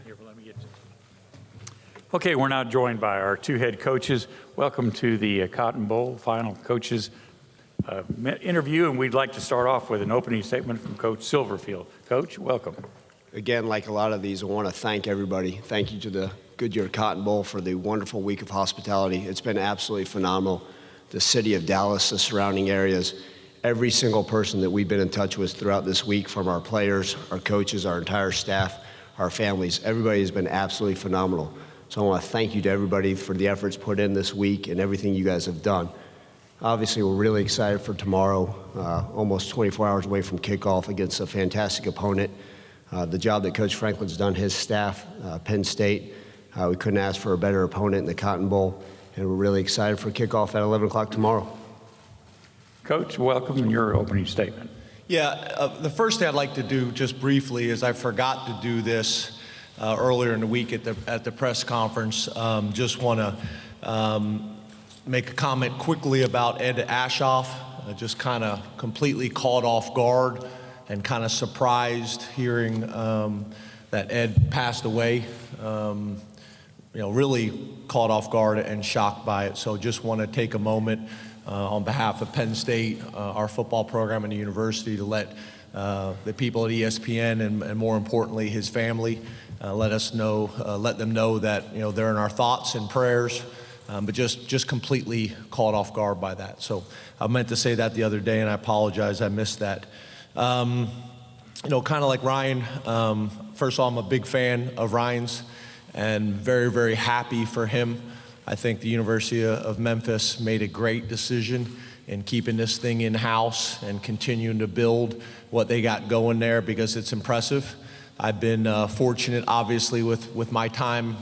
Here, let me get to. Okay, we're now joined by our two head coaches. Welcome to the Cotton Bowl final coaches interview, and we'd like to start off with an opening statement from Coach Silverfield. Coach, welcome. Again, like a lot of these, I want to thank everybody. Thank you to the Goodyear Cotton Bowl for the wonderful week of hospitality. It's been absolutely phenomenal. The city of Dallas, the surrounding areas, every single person that we've been in touch with throughout this week, from our players, our coaches, our entire staff, our families, everybody has been absolutely phenomenal. So I want to thank you to everybody for the efforts put in this week and everything you guys have done. Obviously, we're really excited for tomorrow, almost 24 hours away from kickoff against a fantastic opponent. The job that Coach Franklin's done, his staff, Penn State, we couldn't ask for a better opponent in the Cotton Bowl, and we're really excited for kickoff at 11 o'clock tomorrow. Coach, welcome in your opening statement. Yeah, the first thing I'd like to do just briefly is I forgot to do this earlier in the week at the press conference. Just want to make a comment quickly about Ed Ashoff. Just kind of completely caught off guard and kind of surprised hearing that Ed passed away. Really caught off guard and shocked by it. So just want to take a moment on behalf of Penn State, our football program and the university, to let the people at ESPN and more importantly his family let them know that they're in our thoughts and prayers. But just completely caught off guard by that. So I meant to say that the other day, and I apologize, I missed that. Kind of like Ryan, first of all, I'm a big fan of Ryan's and very, very happy for him. I think the University of Memphis made a great decision in keeping this thing in-house and continuing to build what they got going there, because it's impressive. I've been fortunate, obviously, with my time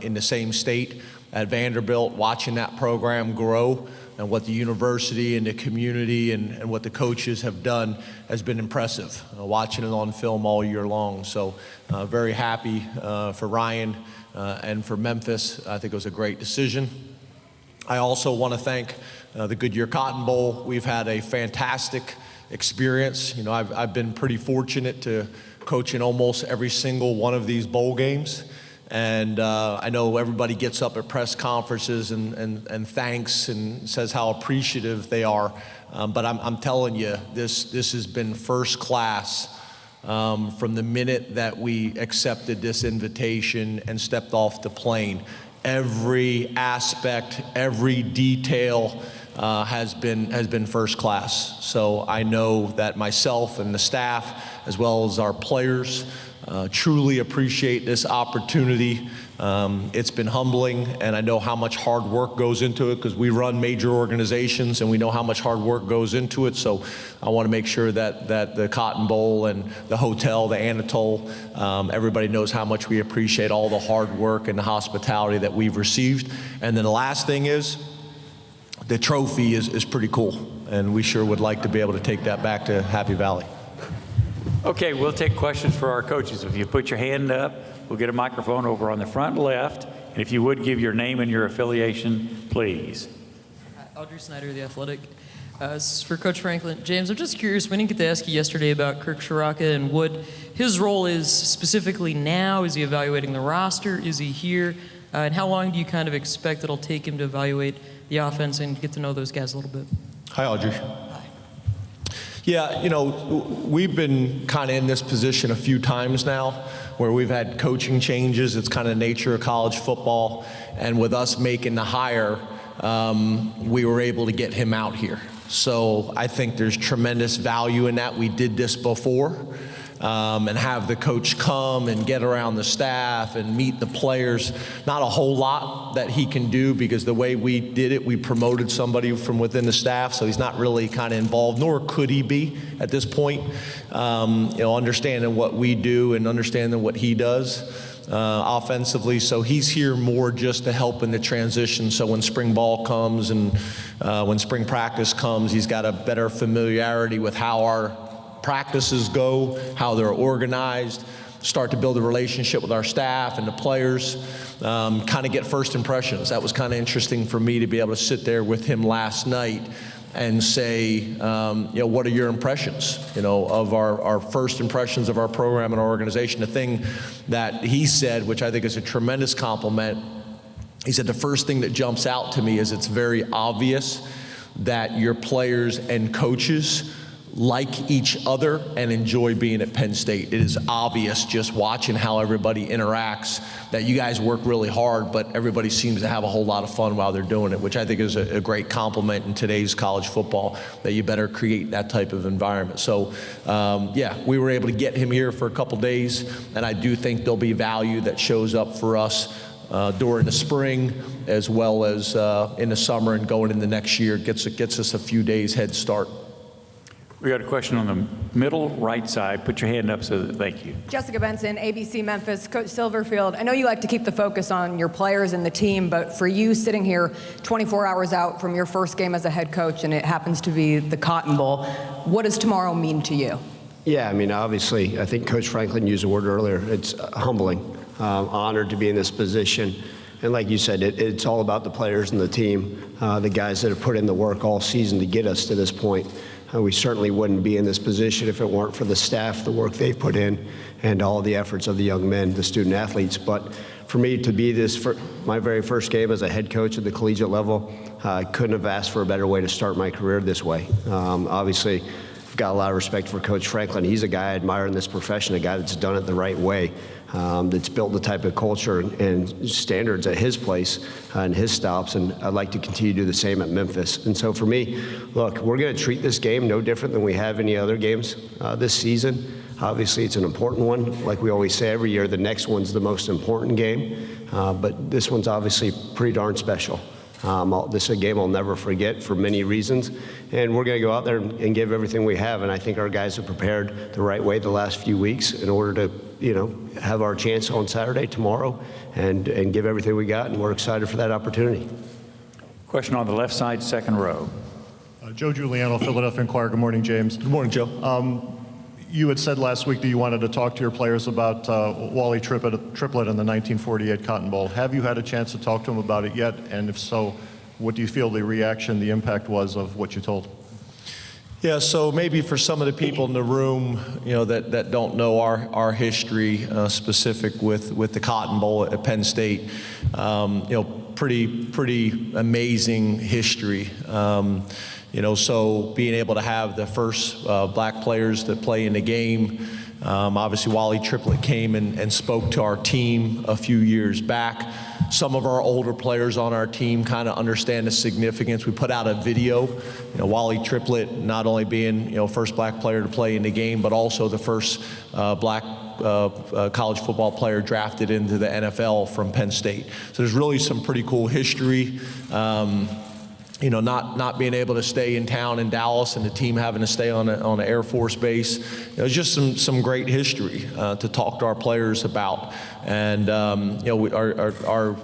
in the same state at Vanderbilt, watching that program grow, and what the university and the community and what the coaches have done has been impressive, watching it on film all year long. So very happy for Ryan and for Memphis. I think it was a great decision. I also want to thank the Goodyear Cotton Bowl. We've had a fantastic experience. I've been pretty fortunate to coach in almost every single one of these bowl games. And I know everybody gets up at press conferences and thanks and says how appreciative they are. But I'm telling you, this has been first class from the minute that we accepted this invitation and stepped off the plane. Every aspect, every detail has been first class. So I know that myself and the staff, as well as our players, truly appreciate this opportunity. It's been humbling, and I know how much hard work goes into it, because we run major organizations and we know how much hard work goes into it. So I want to make sure that the Cotton Bowl and the hotel, the Anatole, everybody knows how much we appreciate all the hard work and the hospitality that we've received. And then the last thing is, the trophy is pretty cool, and we sure would like to be able to take that back to Happy Valley. Okay, we'll take questions for our coaches. If you put your hand up, we'll get a microphone over on the front left. And if you would give your name and your affiliation, please. Audrey Snyder, The Athletic. This is for Coach Franklin. James, I'm just curious, we didn't get to ask you yesterday about Kirk Shiraka and what his role is specifically now. Is he evaluating the roster? Is he here? And how long do you kind of expect it'll take him to evaluate the offense and get to know those guys a little bit? Hi, Audrey. Yeah, we've been kind of in this position a few times now where we've had coaching changes. It's kind of the nature of college football. And with us making the hire, we were able to get him out here. So I think there's tremendous value in that. We did this before. And have the coach come and get around the staff and meet the players. Not a whole lot that he can do, because the way we did it, we promoted somebody from within the staff, so he's not really kind of involved, nor could he be at this point. Understanding what we do and understanding what he does offensively. So he's here more just to help in the transition. So when spring ball comes and when spring practice comes, he's got a better familiarity with how our practices go, how they're organized, start to build a relationship with our staff and the players, kind of get first impressions. That was kind of interesting for me to be able to sit there with him last night and say, what are your impressions, of our first impressions of our program and our organization. The thing that he said, which I think is a tremendous compliment, he said, the first thing that jumps out to me is it's very obvious that your players and coaches like each other and enjoy being at Penn State. It is obvious just watching how everybody interacts that you guys work really hard, but everybody seems to have a whole lot of fun while they're doing it, which I think is a great compliment in today's college football, that you better create that type of environment. So, we were able to get him here for a couple days, and I do think there'll be value that shows up for us during the spring as well as in the summer and going into next year. Gets us a few days head start. We got a question on the middle right side. Put your hand up thank you. Jessica Benson, ABC Memphis. Coach Silverfield, I know you like to keep the focus on your players and the team, but for you sitting here 24 hours out from your first game as a head coach, and it happens to be the Cotton Bowl, what does tomorrow mean to you? Yeah, I mean, obviously, I think Coach Franklin used a word earlier. It's humbling, honored to be in this position. And like you said, it's all about the players and the team, the guys that have put in the work all season to get us to this point. We certainly wouldn't be in this position if it weren't for the staff, the work they've put in, and all the efforts of the young men, the student athletes. But for me to be my very first game as a head coach at the collegiate level, I couldn't have asked for a better way to start my career this way. Obviously, I've got a lot of respect for Coach Franklin. He's a guy I admire in this profession, a guy that's done it the right way, that's built the type of culture and standards at his place and his stops, and I'd like to continue to do the same at Memphis. And so for me, look, we're going to treat this game no different than we have any other games this season. Obviously, it's an important one. Like we always say every year, the next one's the most important game, but this one's obviously pretty darn special. This is a game I'll never forget for many reasons, and we're going to go out there and give everything we have, and I think our guys have prepared the right way the last few weeks in order to, have our chance on Saturday, tomorrow, and give everything we got, and we're excited for that opportunity. Question on the left side, second row. Joe Giuliano, Philadelphia Inquirer. Good morning, James. Good morning, Joe. You had said last week that you wanted to talk to your players about Wally Triplett in the 1948 Cotton Bowl. Have you had a chance to talk to them about it yet? And if so, what do you feel the reaction, the impact was of what you told? Yeah, so maybe for some of the people in the room, that don't know our history specific with the Cotton Bowl at Penn State, pretty amazing history. So being able to have the first black players that play in the game, obviously Wally Triplett came and spoke to our team a few years back. Some of our older players on our team kind of understand the significance. We put out a video, Wally Triplett not only being, first black player to play in the game, but also the first black college football player drafted into the NFL from Penn State. So there's really some pretty cool history. Not being able to stay in town in Dallas and the team having to stay on an Air Force base. It was just some great history to talk to our players about. And, our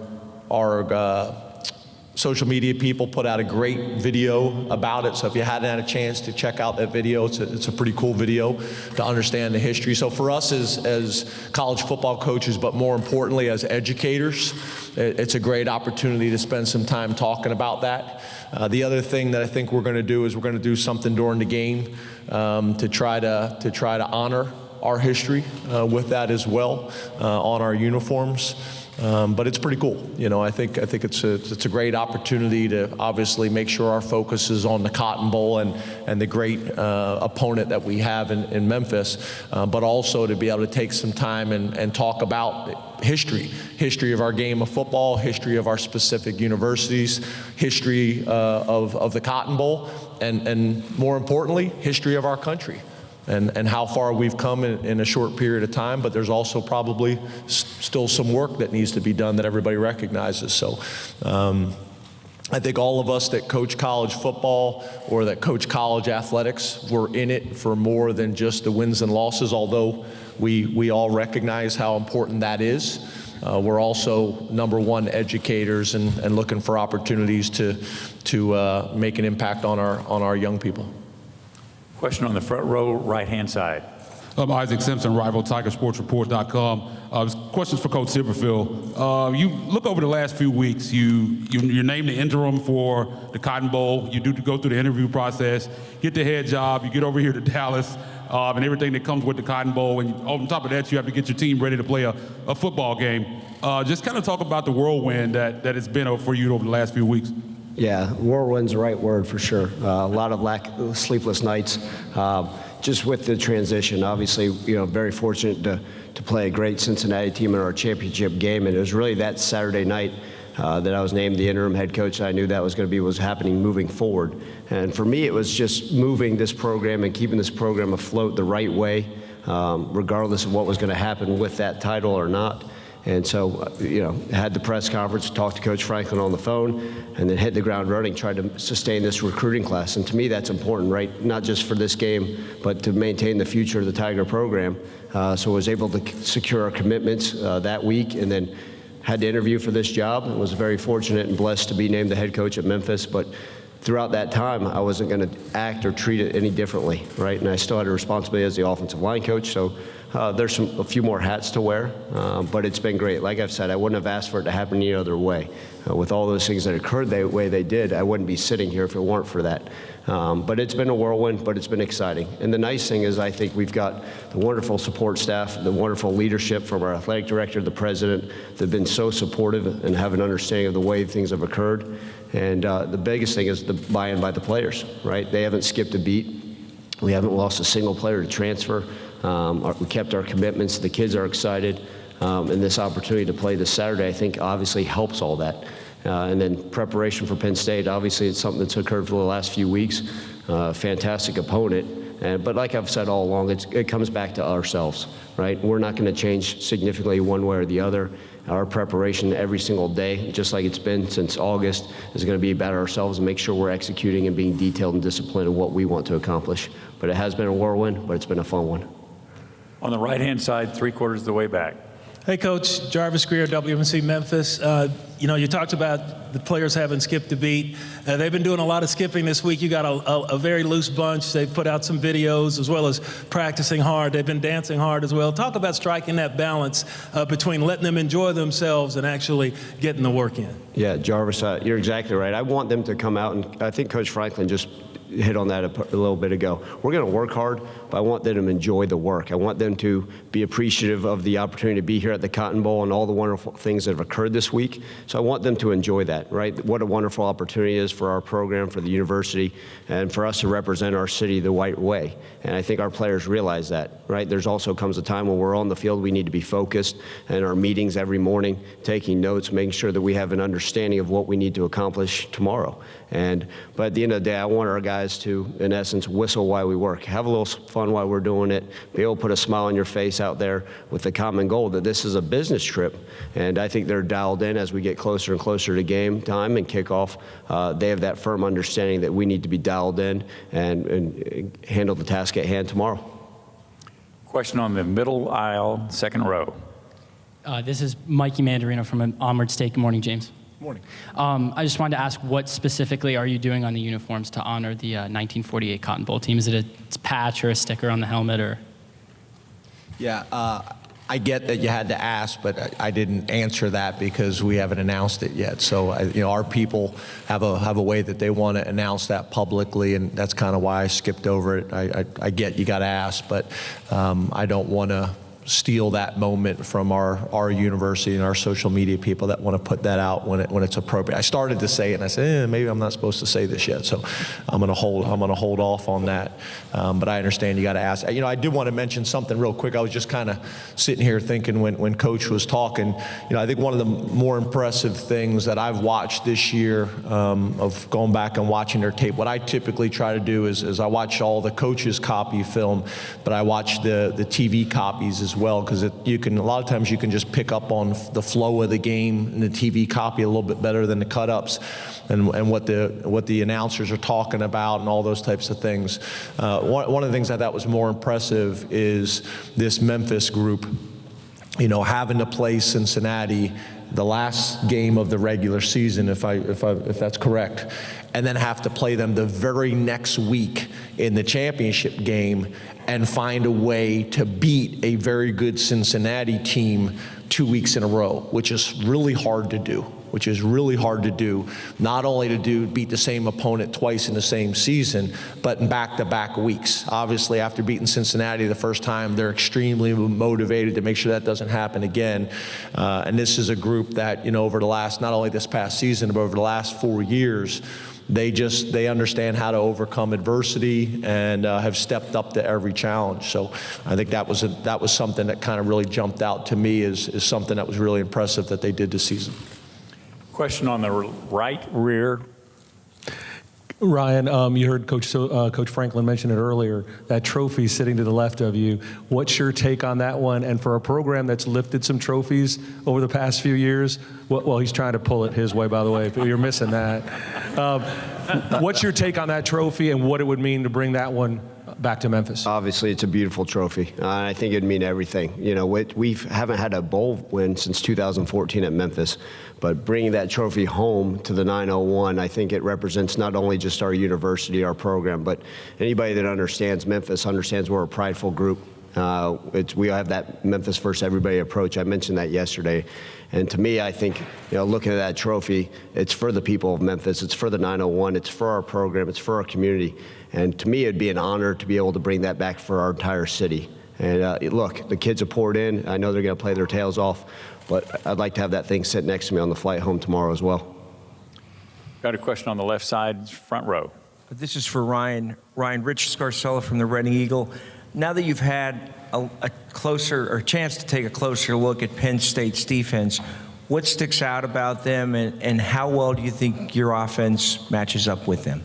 social media people put out a great video about it. So if you hadn't had a chance to check out that video, it's a pretty cool video to understand the history. So for us as college football coaches, but more importantly as educators, it's a great opportunity to spend some time talking about that. The other thing that I think we're going to do is we're going to do something during the game to try to honor our history with that as well on our uniforms. But it's pretty cool. I think it's a great opportunity to obviously make sure our focus is on the Cotton Bowl and the great opponent that we have in Memphis, but also to be able to take some time and talk about history of our game of football, history of our specific universities, history of the Cotton Bowl, and more importantly, history of our country. And how far we've come in a short period of time, but there's also probably still some work that needs to be done that everybody recognizes. So I think all of us that coach college football or that coach college athletics, we're in it for more than just the wins and losses, although we all recognize how important that is. We're also number one educators and looking for opportunities to make an impact on our young people. Question on the front row, right-hand side. I'm Isaac Simpson, rival TigerSportsReport.com. Questions for Coach Silverfield. You look over the last few weeks, you're named the interim for the Cotton Bowl. You do go through the interview process, get the head job, you get over here to Dallas, and everything that comes with the Cotton Bowl. And on top of that, you have to get your team ready to play a football game. Just kind of talk about the whirlwind that it's been for you over the last few weeks. Yeah, whirlwind's the right word for sure. A lot of sleepless nights. Just with the transition, obviously, very fortunate to play a great Cincinnati team in our championship game, and it was really that Saturday night that I was named the interim head coach. I knew that was going to be what was happening moving forward. And for me, it was just moving this program and keeping this program afloat the right way, regardless of what was going to happen with that title or not. And so, had the press conference, talked to Coach Franklin on the phone, and then hit the ground running, tried to sustain this recruiting class. And to me, that's important, right? Not just for this game, but to maintain the future of the Tiger program. So I was able to secure our commitments that week, and then had to interview for this job. I was very fortunate and blessed to be named the head coach at Memphis. But throughout that time, I wasn't going to act or treat it any differently, right? And I still had a responsibility as the offensive line coach. So there's a few more hats to wear, but it's been great. Like I've said, I wouldn't have asked for it to happen any other way. With all those things that occurred the way they did, I wouldn't be sitting here if it weren't for that. But it's been a whirlwind, but it's been exciting. And the nice thing is I think we've got the wonderful support staff, the wonderful leadership from our athletic director, the president. They've been so supportive and have an understanding of the way things have occurred. And the biggest thing is the buy-in by the players, right? They haven't skipped a beat. We haven't lost a single player to transfer. We kept our commitments. The kids are excited. And this opportunity to play this Saturday, I think, obviously helps all that. And then preparation for Penn State, obviously it's something that's occurred for the last few weeks. Fantastic opponent. But like I've said all along, it comes back to ourselves, right? We're not going to change significantly one way or the other. Our preparation every single day, just like it's been since August, is going to be about ourselves and make sure we're executing and being detailed and disciplined in what we want to accomplish. But it has been a whirlwind, but it's been a fun one. On the right-hand side, 3/4 of the way back. Hey, Coach. Jarvis Greer, WMC Memphis. You talked about the players haven't skipped a beat. They've been doing a lot of skipping this week. You got a very loose bunch. They've put out some videos as well as practicing hard. They've been dancing hard as well. Talk about striking that balance between letting them enjoy themselves and actually getting the work in. Yeah, Jarvis, you're exactly right. I want them to come out, and I think Coach Franklin just hit on that a little bit ago. We're going to work hard, but I want them to enjoy the work. I want them to be appreciative of the opportunity to be here at the Cotton Bowl and all the wonderful things that have occurred this week. So I want them to enjoy that, right? What a wonderful opportunity it is for our program, for the university, and for us to represent our city the right way. And I think our players realize that, right? There's also comes a time when we're on the field, we need to be focused in our meetings every morning, taking notes, making sure that we have an understanding of what we need to accomplish tomorrow. But at the end of the day, I want our guys to, in essence, whistle while we work. Have a little fun while we're doing it. Be able to put a smile on your face out there with the common goal that this is a business trip. And I think they're dialed in as we get closer and closer to game time and kickoff. They have that firm understanding that we need to be dialed in and handle the task at hand tomorrow. Question on the middle aisle, second row. This is Mikey Mandarino from Onward State. Good morning, James. Morning. I just wanted to ask, what specifically are you doing on the uniforms to honor the 1948 Cotton Bowl team? Is it a patch or a sticker on the helmet, or? Yeah, I get that you had to ask, but I didn't answer that because we haven't announced it yet. So, our people have a way that they want to announce that publicly, and that's kind of why I skipped over it. I get you got to ask, but I don't want to steal that moment from our university and our social media people that want to put that out when it's appropriate. I started to say it and I said, maybe I'm not supposed to say this yet, so I'm going to hold off on that. But I understand you got to ask. I did want to mention something real quick. I was just kind of sitting here thinking when Coach was talking. I think one of the more impressive things that I've watched this year of going back and watching their tape. What I typically try to do is I watch all the coaches copy film, but I watch the TV copies as well, because a lot of times you can just pick up on the flow of the game and the TV copy a little bit better than the cut-ups and what the announcers are talking about and all those types of things. One of the things I thought was more impressive is this Memphis group, having to play Cincinnati the last game of the regular season, if that's correct, and then have to play them the very next week in the championship game and find a way to beat a very good Cincinnati team 2 weeks in a row, which is really hard to do. Not only to beat the same opponent twice in the same season, but in back-to-back weeks. Obviously, after beating Cincinnati the first time, they're extremely motivated to make sure that doesn't happen again. And this is a group that, over the last, not only this past season, but over the last 4 years, they understand how to overcome adversity and have stepped up to every challenge. So I think that was something that kind of really jumped out to me as something that was really impressive that they did this season. Question on the right rear. Ryan, you heard Coach Franklin mention it earlier, that trophy sitting to the left of you. What's your take on that one? And for a program that's lifted some trophies over the past few years, well, he's trying to pull it his way, by the way, if you're missing that. What's your take on that trophy and what it would mean to bring that one back to Memphis? Obviously, it's a beautiful trophy. I think it'd mean everything. We haven't had a bowl win since 2014 at Memphis, but bringing that trophy home to the 901, I think it represents not only just our university, our program, but anybody that understands Memphis understands we're a prideful group. We have that Memphis first everybody approach. I mentioned that yesterday. And to me, I think, looking at that trophy, it's for the people of Memphis. It's for the 901. It's for our program. It's for our community. And to me, it'd be an honor to be able to bring that back for our entire city. And look, the kids have poured in. I know they're going to play their tails off, but I'd like to have that thing sit next to me on the flight home tomorrow as well. Got a question on the left side, front row. This is for Ryan. Ryan, Rich Scarcella from the Reading Eagle. Now that you've had a chance to take a closer look at Penn State's defense, what sticks out about them, and how well do you think your offense matches up with them?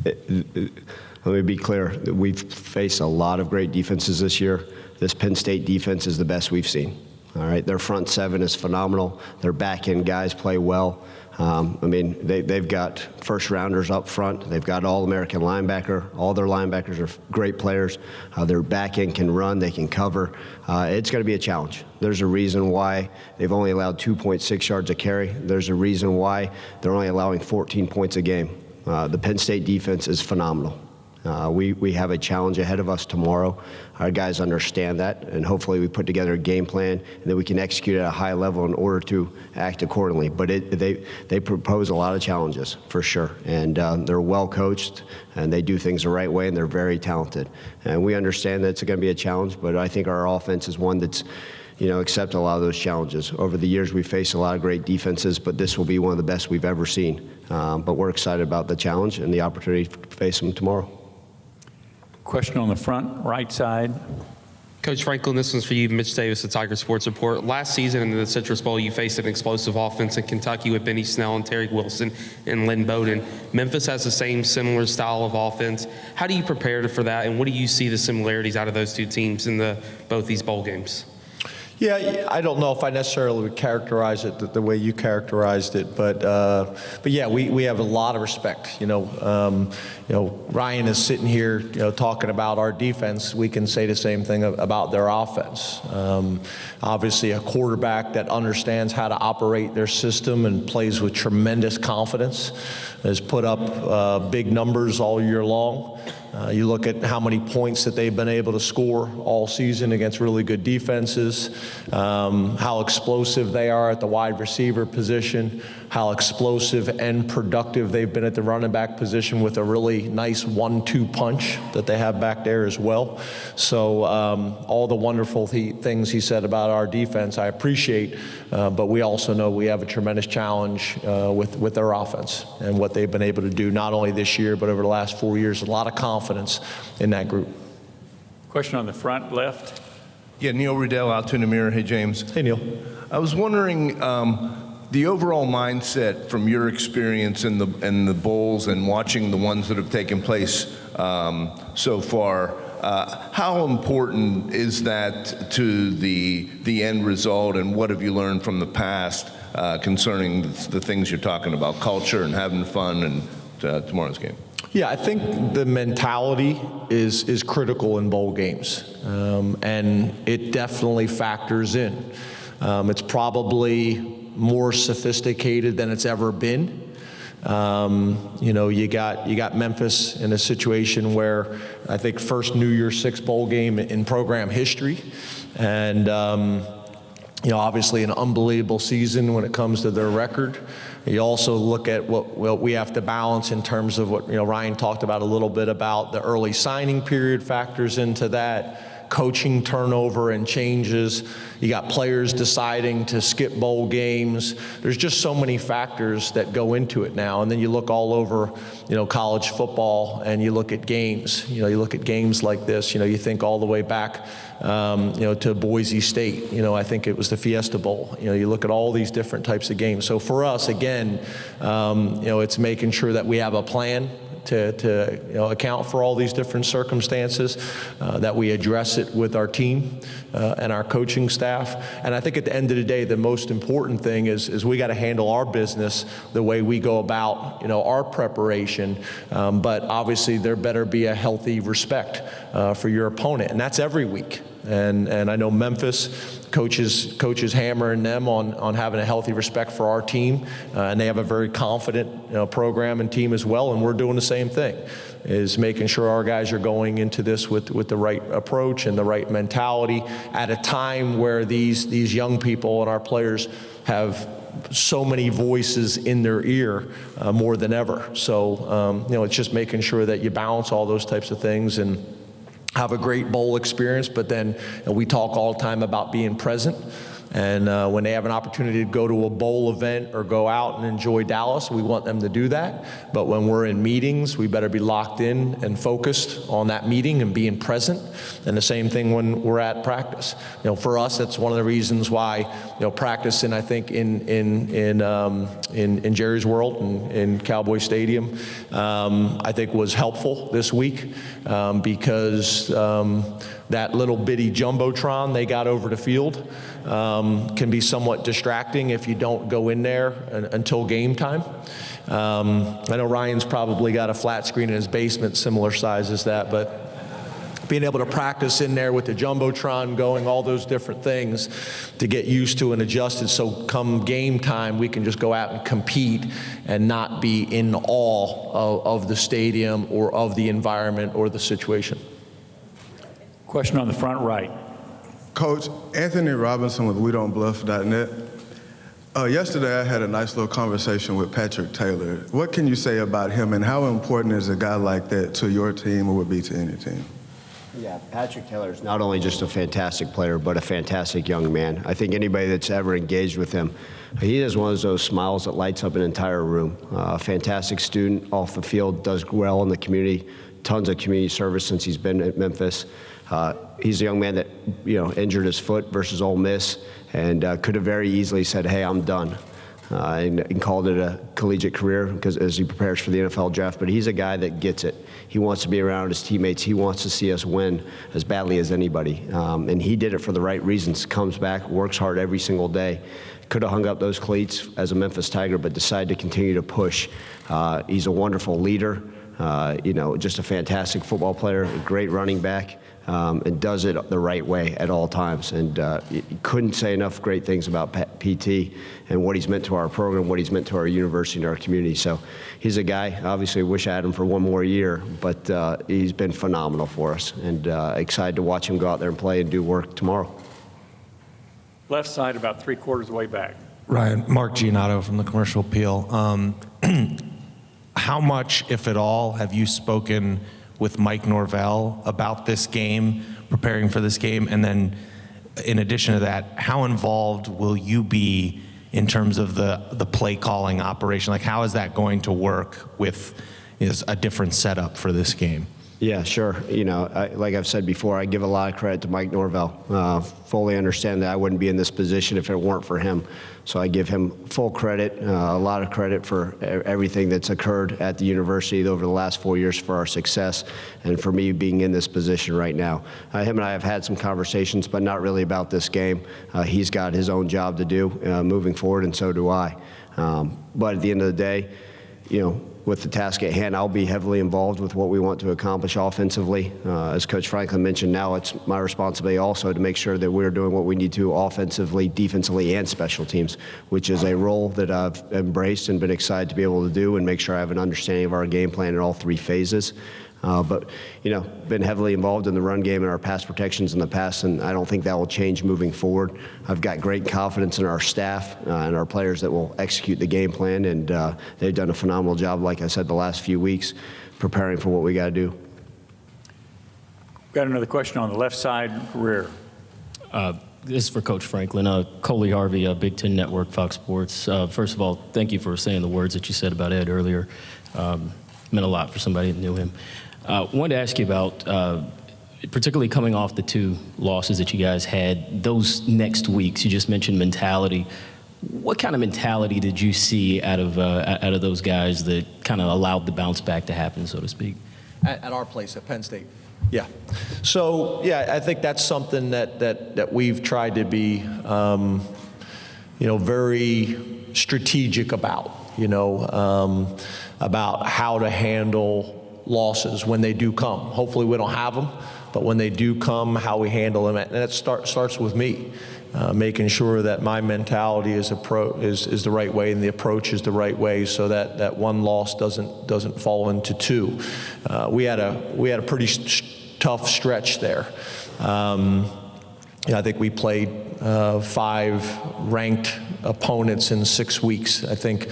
Let me be clear. We've faced a lot of great defenses this year. This Penn State defense is the best we've seen. All right, their front seven is phenomenal. Their back end guys play well. They've got first rounders up front. They've got all-American linebacker. All their linebackers are great players. Their back end can run. They can cover. It's going to be a challenge. There's a reason why they've only allowed 2.6 yards a carry. There's a reason why they're only allowing 14 points a game. The Penn State defense is phenomenal. We have a challenge ahead of us tomorrow. Our guys understand that, and hopefully we put together a game plan and that we can execute at a high level in order to act accordingly. But they propose a lot of challenges, for sure, and they're well coached, and they do things the right way, and they're very talented. And we understand that it's going to be a challenge, but I think our offense is one that's accept a lot of those challenges. Over the years, we've faced a lot of great defenses, but this will be one of the best we've ever seen. But we're excited about the challenge and the opportunity to face them tomorrow. Question on the front right side. Coach Franklin, this one's for you. Mitch Davis, the Tiger Sports Report. Last season in the Citrus Bowl, you faced an explosive offense in Kentucky with Benny Snell and Terry Wilson and Lynn Bowden. Memphis has the similar style of offense. How do you prepare for that, and what do you see the similarities out of those two teams in both these bowl games? Yeah, I don't know if I necessarily would characterize it the way you characterized it, but yeah, we have a lot of respect. Ryan is sitting here, talking about our defense. We can say the same thing about their offense. Obviously, a quarterback that understands how to operate their system and plays with tremendous confidence has put up big numbers all year long. You look at how many points that they've been able to score all season against really good defenses, how explosive they are at the wide receiver position, how explosive and productive they've been at the running back position with a really nice 1-2 punch that they have back there as well. So all the wonderful things he said about our defense, I appreciate, but we also know we have a tremendous challenge with their offense and what they've been able to do not only this year but over the last 4 years. A lot of confidence in that group. Question on the front left. Yeah, Neil Riddell, Altoona Mirror. Hey, James. Hey, Neil. I was wondering the overall mindset from your experience in the bowls and watching the ones that have taken place so far. How important is that to the end result, and what have you learned from the past concerning the things you're talking about, culture and having fun and tomorrow's game? Yeah, I think the mentality is critical in bowl games, and it definitely factors in. It's probably more sophisticated than it's ever been. You got Memphis in a situation where I think first New Year's Six bowl game in program history, and obviously an unbelievable season when it comes to their record. You also look at what we have to balance in terms of what Ryan talked about a little bit about the early signing period factors into that, coaching turnover and changes. You got players deciding to skip bowl games. There's just so many factors that go into it now. And then you look all over, college football, and you look at games. You look at games like this. You think all the way back, to Boise State. I think it was the Fiesta Bowl. You look at all these different types of games. So for us, again, it's making sure that we have a plan to account for all these different circumstances, that we address it with our team and our coaching staff. And I think at the end of the day, the most important thing is we got to handle our business the way we go about our preparation. But obviously there better be a healthy respect for your opponent, and that's every week. And I know Memphis coaches hammering them on having a healthy respect for our team, and they have a very confident program and team as well. And we're doing the same thing, is making sure our guys are going into this with the right approach and the right mentality at a time where these young people and our players have so many voices in their ear more than ever. So it's just making sure that you balance all those types of things and have a great bowl experience. But then we talk all the time about being present. And when they have an opportunity to go to a bowl event or go out and enjoy Dallas, we want them to do that. But when we're in meetings, we better be locked in and focused on that meeting and being present. And the same thing when we're at practice. For us, that's one of the reasons why practicing, I think, in Jerry's World and in Cowboy Stadium, I think was helpful this week because that little bitty jumbotron they got over the field can be somewhat distracting if you don't go in there until game time. I know Ryan's probably got a flat screen in his basement similar size as that, but being able to practice in there with the jumbotron going, all those different things to get used to and adjusted, so come game time we can just go out and compete and not be in awe of the stadium or of the environment or the situation. Question on the front right. Coach, Anthony Robinson with WeDon'tBluff.net. Yesterday I had a nice little conversation with Patrick Taylor. What can you say about him, and how important is a guy like that to your team or would be to any team? Yeah, Patrick Taylor is not only just a fantastic player, but a fantastic young man. I think anybody that's ever engaged with him, he has one of those smiles that lights up an entire room. Fantastic student off the field, does well in the community, tons of community service since he's been at Memphis. He's a young man that injured his foot versus Ole Miss, and could have very easily said, "Hey, I'm done," and called it a collegiate career because as he prepares for the NFL draft. But he's a guy that gets it. He wants to be around his teammates. He wants to see us win as badly as anybody, and he did it for the right reasons. Comes back, works hard every single day. Could have hung up those cleats as a Memphis Tiger, but decided to continue to push. He's a wonderful leader. Just a fantastic football player, a great running back, and does it the right way at all times. And you couldn't say enough great things about PT and what he's meant to our program, what he's meant to our university and our community. So he's a guy, obviously I wish I had him for one more year, but he's been phenomenal for us, and excited to watch him go out there and play and do work tomorrow. Left side, about 3/4 of the way back. Ryan, Mark Giannotto from the Commercial Appeal. How much, if at all, have you spoken with Mike Norvell about this game, preparing for this game? And then in addition to that, how involved will you be in terms of the play calling operation? Like, how is that going to work with a different setup for this game? Yeah, sure. Like I've said before, I give a lot of credit to Mike Norvell. Fully understand that I wouldn't be in this position if it weren't for him. So I give him full credit, a lot of credit for everything that's occurred at the university over the last 4 years for our success and for me being in this position right now. Him and I have had some conversations, but not really about this game. He's got his own job to do moving forward, and so do I. But at the end of the day, with the task at hand, I'll be heavily involved with what we want to accomplish offensively. As Coach Franklin mentioned, now it's my responsibility also to make sure that we're doing what we need to offensively, defensively, and special teams, which is a role that I've embraced and been excited to be able to do and make sure I have an understanding of our game plan in all three phases. But, been heavily involved in the run game and our pass protections in the past, and I don't think that will change moving forward. I've got great confidence in our staff and our players that will execute the game plan, and they've done a phenomenal job, like I said, the last few weeks, preparing for what we got to do. Got another question on the left side, rear. This is for Coach Franklin. Coley Harvey, Big Ten Network, Fox Sports. First of all, thank you for saying the words that you said about Ed earlier. Meant a lot for somebody that knew him. Wanted to ask you about, particularly coming off the 2 losses that you guys had, those next weeks. You just mentioned mentality. What kind of mentality did you see out of those guys that kind of allowed the bounce back to happen, so to speak? At our place at Penn State. Yeah. So, yeah, I think that's something that we've tried to be, very strategic about, about how to handle losses when they do come. Hopefully we don't have them, but when they do come, how we handle them. And it starts with me, making sure that my mentality is the right way and the approach is the right way, so that one loss doesn't fall into 2. We had a pretty tough stretch there. I think we played 5 ranked opponents in 6 weeks. I think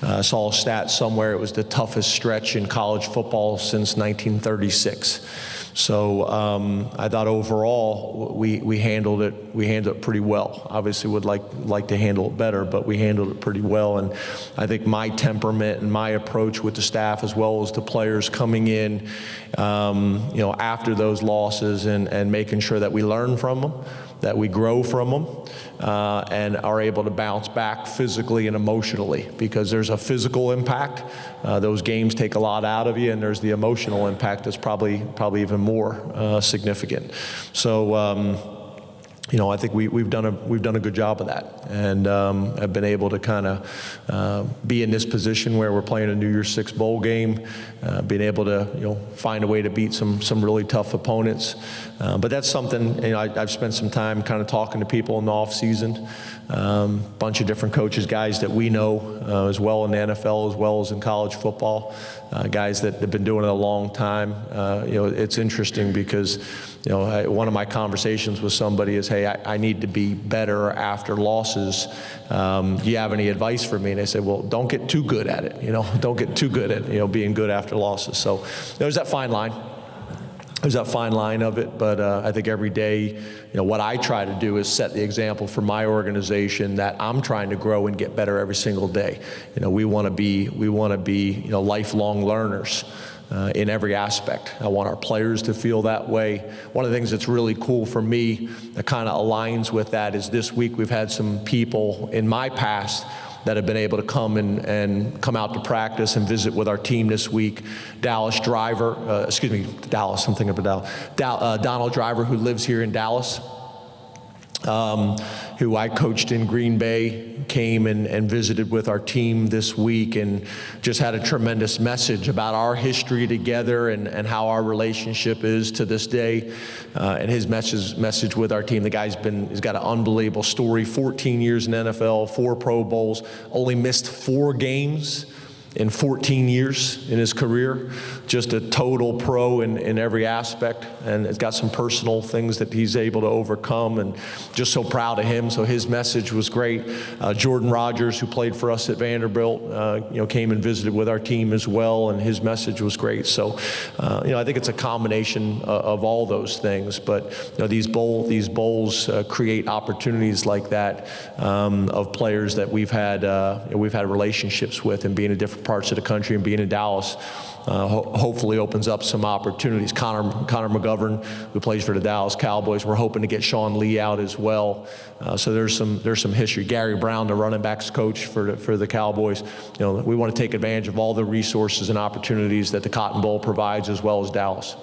I saw a stat somewhere, it was the toughest stretch in college football since 1936. So I thought overall we handled it pretty well. Obviously would like to handle it better, but we handled it pretty well. And I think my temperament and my approach with the staff, as well as the players coming in, after those losses and making sure that we learn from them, that we grow from them, and are able to bounce back physically and emotionally, because there's a physical impact. Those games take a lot out of you, and there's the emotional impact that's probably even more significant. So, I think we've done a good job of that, and have been able to kind of be in this position where we're playing a New Year's Six bowl game, being able to find a way to beat some really tough opponents. But that's something I've spent some time kind of talking to people in the off season, bunch of different coaches, guys that we know as well in the NFL as well as in college football, guys that have been doing it a long time. It's interesting because one of my conversations with somebody is, hey, I need to be better after losses. Do you have any advice for me? And they said, well, don't get too good at it. Don't get too good at being good after losses. So there's that fine line. There's that fine line of it, but I think every day, what I try to do is set the example for my organization that I'm trying to grow and get better every single day. We want to be lifelong learners. In every aspect. I want our players to feel that way. One of the things that's really cool for me that kind of aligns with that is this week we've had some people in my past that have been able to come and come out to practice and visit with our team this week. Donald Driver, who lives here in Dallas, who I coached in Green Bay, came and visited with our team this week and just had a tremendous message about our history together and how our relationship is to this day. And his message with our team, the guy's got an unbelievable story, 14 years in NFL, 4 Pro Bowls, only missed 4 games in 14 years in his career, just a total pro in every aspect, and has got some personal things that he's able to overcome, and just so proud of him. So his message was great. Jordan Rogers, who played for us at Vanderbilt, came and visited with our team as well, and his message was great. So, I think it's a combination of all those things, but these bowls create opportunities like that of players that we've had relationships with, and being in different parts of the country and being in Dallas hopefully opens up some opportunities. Connor McGovern, who plays for the Dallas Cowboys, we're hoping to get Sean Lee out as well. So there's some history. Gary Brown, the running backs coach for the Cowboys. We want to take advantage of all the resources and opportunities that the Cotton Bowl provides, as well as Dallas.